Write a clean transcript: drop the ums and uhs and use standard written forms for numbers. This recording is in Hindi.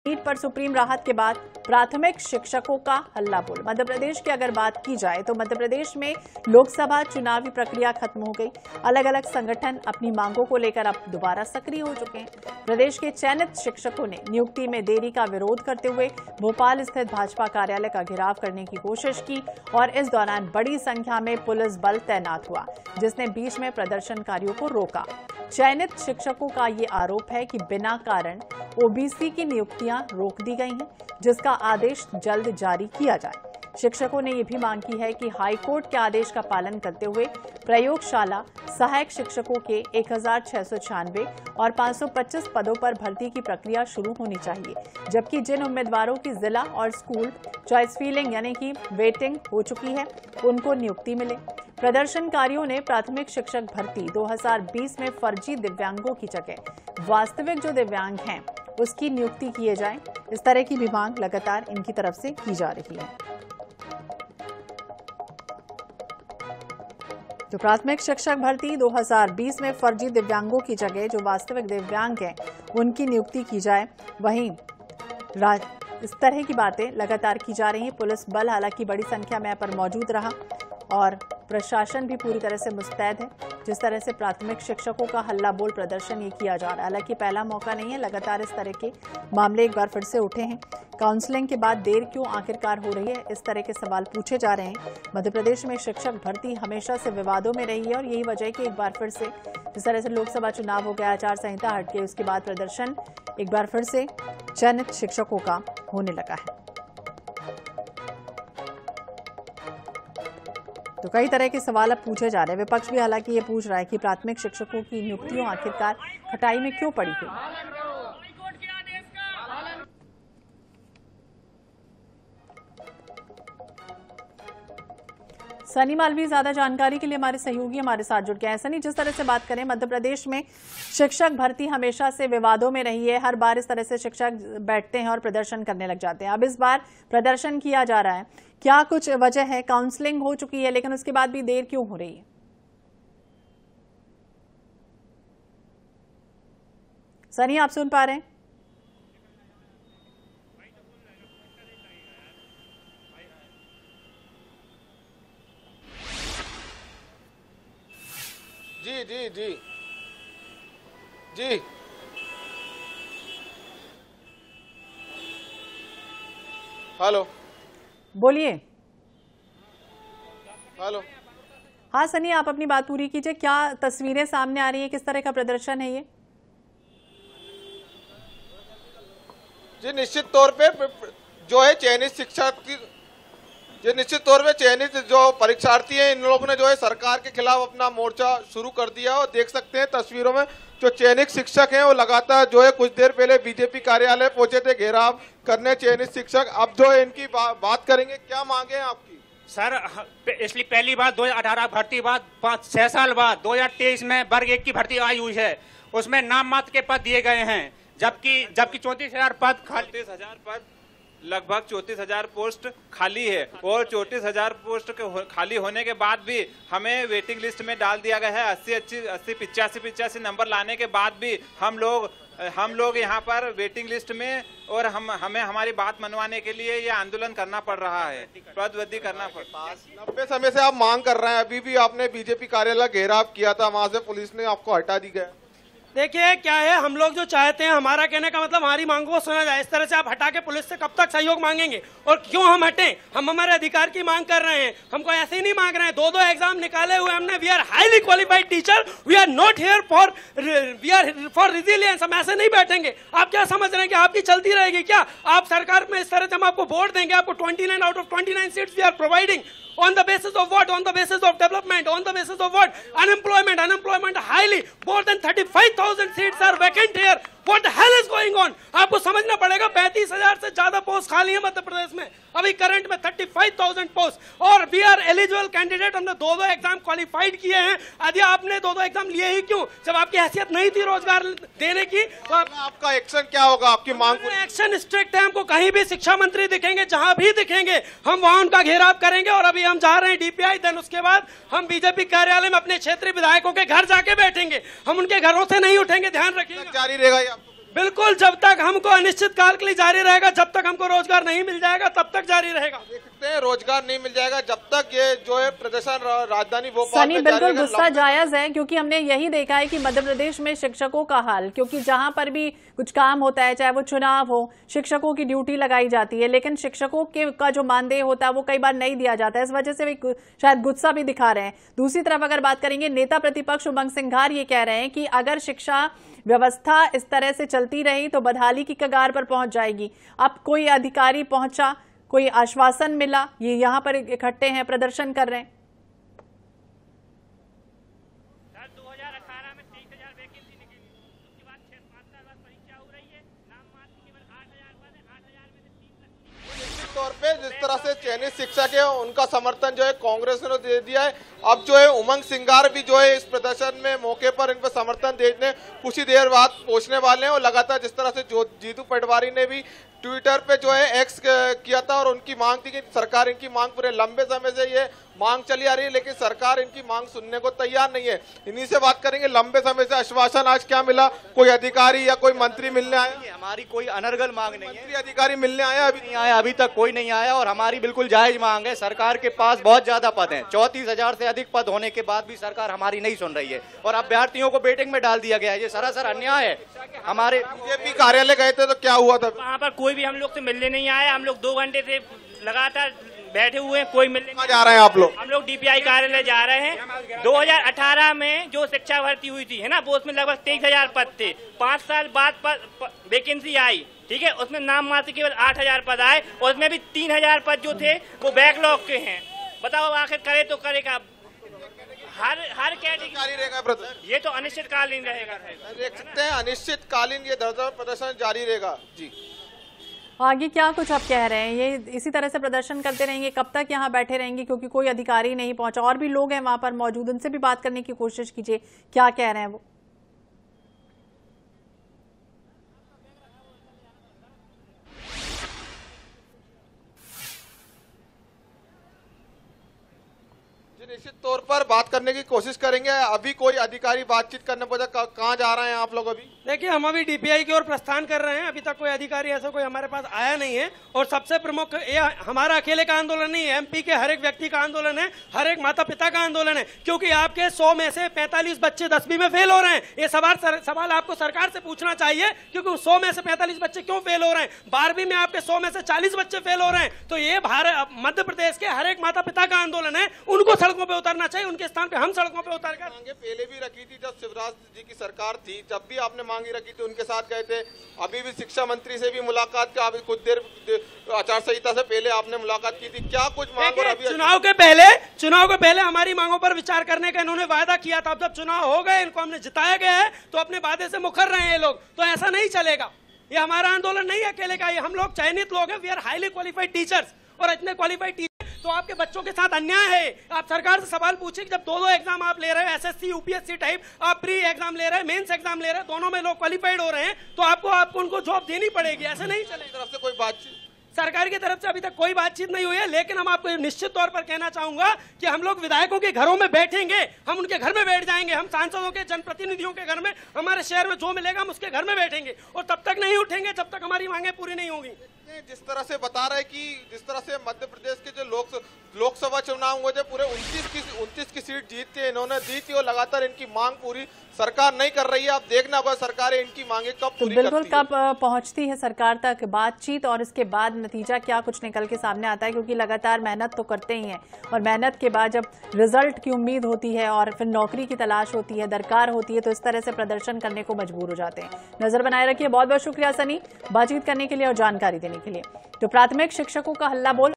नीट पर सुप्रीम राहत के बाद प्राथमिक शिक्षकों का हल्ला बोल। मध्य प्रदेश की अगर बात की जाए तो मध्य प्रदेश में लोकसभा चुनावी प्रक्रिया खत्म हो गई। अलग अलग संगठन अपनी मांगों को लेकर अब दोबारा सक्रिय हो चुके हैं। प्रदेश के चयनित शिक्षकों ने नियुक्ति में देरी का विरोध करते हुए भोपाल स्थित भाजपा कार्यालय का घेराव करने की कोशिश की और इस दौरान बड़ी संख्या में पुलिस बल तैनात हुआ, जिसने बीच में प्रदर्शनकारियों को रोका। चयनित शिक्षकों का ये आरोप है कि बिना कारण ओबीसी की नियुक्तियां रोक दी गई हैं, जिसका आदेश जल्द जारी किया जाए। शिक्षकों ने ये भी मांग की है कि हाईकोर्ट के आदेश का पालन करते हुए प्रयोगशाला सहायक शिक्षकों के 1696 और 525 पदों पर भर्ती की प्रक्रिया शुरू होनी चाहिए, जबकि जिन उम्मीदवारों की जिला और स्कूल चॉइस फिलिंग यानी कि वेटिंग हो चुकी है उनको नियुक्ति मिले। प्रदर्शनकारियों ने प्राथमिक शिक्षक भर्ती 2020 में फर्जी दिव्यांगों की जगह वास्तविक जो दिव्यांग हैं उसकी नियुक्ति किए जाए, इस तरह की भी मांग लगातार इनकी तरफ से की जा रही है। जो प्राथमिक शिक्षक भर्ती 2020 में फर्जी दिव्यांगों की जगह जो वास्तविक दिव्यांग हैं उनकी नियुक्ति की जाए, वहीं इस तरह की बातें लगातार की जा रही हैं। पुलिस बल हालांकि बड़ी संख्या में यहाँ पर मौजूद रहा और प्रशासन भी पूरी तरह से मुस्तैद है। जिस तरह से प्राथमिक शिक्षकों का हल्ला बोल प्रदर्शन ये किया जा रहा है, हालांकि पहला मौका नहीं है, लगातार इस तरह के मामले एक बार फिर से उठे हैं। काउंसलिंग के बाद देर क्यों आखिरकार हो रही है, इस तरह के सवाल पूछे जा रहे हैं। मध्य प्रदेश में शिक्षक भर्ती हमेशा से विवादों में रही है और यही वजह है कि एक बार फिर से जिस तरह से लोकसभा चुनाव हो गया, आचार संहिता हट के उसके बाद प्रदर्शन एक बार फिर से चयनित शिक्षकों का होने लगा है। तो कई तरह के सवाल अब पूछे जा रहे हैं। विपक्ष भी हालांकि ये पूछ रहा है कि प्राथमिक शिक्षकों की नियुक्तियों आखिरकार खटाई में क्यों पड़ी हुई। सनी मालवी ज्यादा जानकारी के लिए हमारे सहयोगी हमारे साथ जुड़ गए हैं। सनी, जिस तरह से बात करें, मध्य प्रदेश में शिक्षक भर्ती हमेशा से विवादों में रही है। हर बार इस तरह से शिक्षक बैठते हैं और प्रदर्शन करने लग जाते हैं। अब इस बार प्रदर्शन किया जा रहा है, क्या कुछ वजह है? काउंसलिंग हो चुकी है लेकिन उसके बाद भी देर क्यों हो रही है? सनी, आप सुन पा रहे हैं? जी जी जी जी हेलो, बोलिए। हेलो, हाँ सनी, आप अपनी बात पूरी कीजिए। क्या तस्वीरें सामने आ रही है, किस तरह का प्रदर्शन है ये? जी निश्चित तौर पे जो है चयनित शिक्षक की निश्चित तौर पे चयनित जो परीक्षार्थी हैं, इन लोगों ने जो है सरकार के खिलाफ अपना मोर्चा शुरू कर दिया और देख सकते हैं तस्वीरों में जो चयनित शिक्षक हैं वो लगातार जो है कुछ देर पहले बीजेपी कार्यालय पहुंचे थे घेराव करने चयनित शिक्षक। अब जो है इनकी बात करेंगे। क्या मांगे हैं आपकी? सर, इसलिए पहली बार 2018 भर्ती बाद 5-6 साल बाद 2023 में वर्ग 1 की भर्ती आई हुई है, उसमें नाम मात्र के पद दिए गए हैं, जबकि 34,000 पद 34,000 पद लगभग 34,000 पोस्ट खाली है और 34,000 पोस्ट के खाली होने के बाद भी हमें वेटिंग लिस्ट में डाल दिया गया है। 80 85 नंबर लाने के बाद भी हम लोग यहाँ पर वेटिंग लिस्ट में और हमें हमारी बात मनवाने के लिए ये आंदोलन करना पड़ रहा है, पद वृद्धि करना पड़ रहा है। लंबे समय से आप मांग कर रहे हैं, अभी भी आपने बीजेपी कार्यालय घेराव किया था, वहां से पुलिस ने आपको हटा दी गया। देखिए क्या है, हम लोग जो चाहते हैं, हमारा कहने का मतलब हमारी मांगों को सुना जाए। इस तरह से आप हटा के पुलिस से कब तक सहयोग मांगेंगे और क्यों हम हटें? हम हमारे अधिकार की मांग कर रहे हैं, हमको ऐसे ही नहीं मांग रहे हैं। 2 एग्जाम निकाले हुए हमने। We are highly qualified teacher, we are not here for resilience. हम ऐसे नहीं बैठेंगे। आप क्या समझ रहे हैं कि आपकी चलती रहेगी क्या? आप सरकार में इस तरह से हम आपको वोट देंगे, आपको 29 out of 29 seats we are providing. On the basis of what? On the basis of development. On the basis of what? Unemployment highly. More than 35,000 seats are vacant here. What the hell is going on? आपको समझना पड़ेगा। 35,000 से ज्यादा पोस्ट खाली है मध्य प्रदेश में अभी करंट में। 35,000 पोस्ट और वी आर एलिजिबल कैंडिडेट। हमने 2 एग्जाम क्वालिफाइड किए हैं। यदि आपने 2 एग्जाम लिए ही क्यों, जब आपकी हैसियत नहीं थी रोजगार देने की? तो आपका एक्शन क्या होगा? आपकी मांग? एक्शन स्ट्रिक्ट है। हमको कहीं भी शिक्षा मंत्री दिखेंगे, जहां भी दिखेंगे, हम वहां उनका घेराव करेंगे। और अभी हम जा रहे हैं डीपीआई, देन उसके बाद हम बीजेपी कार्यालय में अपने क्षेत्रीय विधायकों के घर जाके बैठेंगे। हम उनके घरों से नहीं उठेंगे, ध्यान रखिएगा। जारी रहेगा? बिल्कुल, जब तक हमको अनिश्चित काल के लिए जारी रहेगा, जब तक हमको रोजगार नहीं मिल जाएगा तब तक जारी रहेगा। देख सकते हैं रोजगार नहीं मिल जाएगा जब तक ये जो है प्रदर्शन राजधानी भोपाल सनी, बिल्कुल गुस्सा जायज है, क्योंकि हमने यही देखा है कि मध्य प्रदेश में शिक्षकों का हाल, क्योंकि जहां पर भी कुछ काम होता है, चाहे वो चुनाव हो, शिक्षकों की ड्यूटी लगाई जाती है, लेकिन शिक्षकों का जो मानदेय होता है वो कई बार नहीं दिया जाता है। इस वजह से वे शायद गुस्सा भी दिखा रहे हैं। दूसरी तरफ अगर बात करेंगे, नेता प्रतिपक्ष उमंग सिंघार ये कह रहे हैं कि अगर शिक्षा व्यवस्था इस तरह से चलती रही तो बदहाली की कगार पर पहुंच जाएगी। अब कोई अधिकारी पहुंचा, कोई आश्वासन मिला, ये यहां पर इकट्ठे हैं, प्रदर्शन कर रहे हैं। 2018 में 23,000 वैकेंसी निकली, उसके बाद 6-5 साल बाद परीक्षा हो रही है, नाम मात्र केवल 8,000 पद है, 8,000 में से 3 लाख। निश्चित तौर पे जिस तरह से चयनित शिक्षक है उनका समर्थन जो है कांग्रेस ने दे दिया है। अब जो है उमंग सिंघार भी जो है इस प्रदर्शन में मौके पर इन पर समर्थन देने कुछ ही देर बाद पहुंचने वाले हैं। और लगातार जिस तरह से जीतू पटवारी ने भी ट्विटर पे जो है एक्स किया था और उनकी मांग थी कि सरकार इनकी मांग पूरे लंबे समय से ये मांग चली आ रही है, लेकिन सरकार इनकी मांग सुनने को तैयार नहीं है। इन्हीं से बात करेंगे, लंबे समय से आश्वासन आज क्या मिला? कोई अधिकारी या कोई मंत्री मिलने आया? हमारी कोई अनर्गल मांग नहीं है। मंत्री अधिकारी मिलने आया? अभी नहीं आया, अभी तक कोई नहीं आया। और हमारी बिल्कुल जायज मांग है। सरकार के पास बहुत ज्यादा पद हैं, 34,000 से अधिक पद होने के बाद भी सरकार हमारी नहीं सुन रही है और अभ्यर्थियों को वेटिंग में डाल दिया गया है। ये सरासर अन्याय है। हमारे बीजेपी कार्यालय गए थे तो क्या हुआ था? वहाँ पर कोई भी हम लोग से मिलने नहीं आया। हम लोग 2 घंटे से लगातार बैठे हुए हैं, कोई मिलने कहाँ जा रहे हैं आप लोग? हम लोग डीपीआई कार्यालय जा रहे हैं। 2018 में जो शिक्षा भर्ती हुई थी है ना, वो उसमें लगभग 23,000 पद थे। 5 साल बाद वैकेंसी आई, ठीक है, उसमें नाम मात्र केवल 8,000 पद आए और उसमें भी 3,000 पद जो थे वो बैकलॉग के हैं। बताओ आखिर करे तो करेगा हर कैटेगरी रहेगा? ये तो अनिश्चितकालीन रहेगा। देख सकते हैं अनिश्चितकालीन ये धरना प्रदर्शन जारी रहेगा। जी आगे क्या कुछ आप कह रहे हैं? ये इसी तरह से प्रदर्शन करते रहेंगे? कब तक यहाँ बैठे रहेंगे? क्योंकि कोई अधिकारी नहीं पहुंचा, और भी लोग हैं वहां पर मौजूद, उनसे भी बात करने की कोशिश कीजिए, क्या कह रहे हैं वो। निश्चित तौर पर बात करने की कोशिश करेंगे। अभी कोई अधिकारी बातचीत करने पहुंचा? कहाँ जा रहे हैं आप लोग अभी? देखिए, हम अभी डीपीआई की ओर प्रस्थान कर रहे हैं। अभी तक कोई अधिकारी ऐसा कोई हमारे पास आया नहीं है। और सबसे प्रमुख, ये हमारा अकेले का आंदोलन नहीं है, एमपी के हर एक व्यक्ति का आंदोलन है, हर एक माता पिता का आंदोलन है। क्योंकि आपके 100 में से 45 बच्चे 10वीं में फेल हो रहे हैं। ये सवाल आपको सरकार से पूछना चाहिए, क्योंकि 100 में से 45 बच्चे क्यों फेल हो रहे हैं? 12वीं में आपके 100 में से 40 बच्चे फेल हो रहे हैं। तो ये मध्य प्रदेश के हर एक माता पिता का आंदोलन है। उनको सड़कों पर उतरना चाहिए, उनके स्थान पे हम सड़कों पे उतर कर। मांगे पहले भी रखी थी जब शिवराज जी की सरकार थी, जब भी आपने मांगी रखी थी उनके साथ गए थे। अभी भी शिक्षा मंत्री से भी मुलाकात की, अभी कुछ देर आचार संहिता से पहले आपने मुलाकात की थी। क्या कुछ मांग? और अभी चुनाव के पहले हमारी मांगों पर विचार करने का इन्होंने वायदा किया था। अब जब चुनाव हो गए, इनको हमने जिताया गया है, तो अपने वादे से मुकर रहे हैं ये लोग। तो ऐसा नहीं चलेगा। ये हमारा आंदोलन नहीं है अकेले का, ये हम लोग चयनित लोग हैं। We are highly qualified teachers, और इतने क्वालिफाइड टीचर तो आपके बच्चों के साथ अन्याय है। आप सरकार से सवाल पूछिए कि जब 2 एग्जाम आप ले रहे हैं, एसएससी यूपीएससी टाइप, आप प्री एग्जाम ले रहे हैं, मेंस एग्जाम ले रहे हैं, दोनों में लोग क्वालिफाइड हो रहे हैं, तो आपको उनको जॉब देनी पड़ेगी। ऐसे नहीं चलेगा। तरफ से कोई बातचीत सरकार की तरफ से अभी तक कोई बातचीत नहीं हुई है। लेकिन हम आपको निश्चित तौर पर कहना चाहूंगा कि हम लोग विधायकों के घरों में बैठेंगे, हम उनके घर में बैठ जाएंगे, हम सांसदों के, जनप्रतिनिधियों के घर में, हमारे शहर में जो मिलेगा हम उसके घर में बैठेंगे। और तब तक नहीं उठेंगे जब तक हमारी मांगे पूरी नहीं होंगी। जिस तरह से बता रहे कि जिस तरह से मध्य प्रदेश के जो लोकसभा चुनाव हुए थे, पूरे 29 की सीट जीत इन्होंने दी थी और लगातार इनकी मांग पूरी सरकार नहीं कर रही है। अब देखना होगा सरकारें इनकी मांगे कब पूरी बिल्कुल कब पहुंचती है सरकार तक बातचीत, और इसके बाद नतीजा क्या कुछ निकल के सामने आता है। क्योंकि लगातार मेहनत तो करते ही हैं, और मेहनत के बाद जब रिजल्ट की उम्मीद होती है और फिर नौकरी की तलाश होती है, दरकार होती है, तो इस तरह से प्रदर्शन करने को मजबूर हो जाते हैं। नजर बनाए रखिए। बहुत बहुत शुक्रिया सनी, बातचीत करने के लिए और जानकारी देने के लिए। जो प्राथमिक शिक्षकों का हल्ला बोल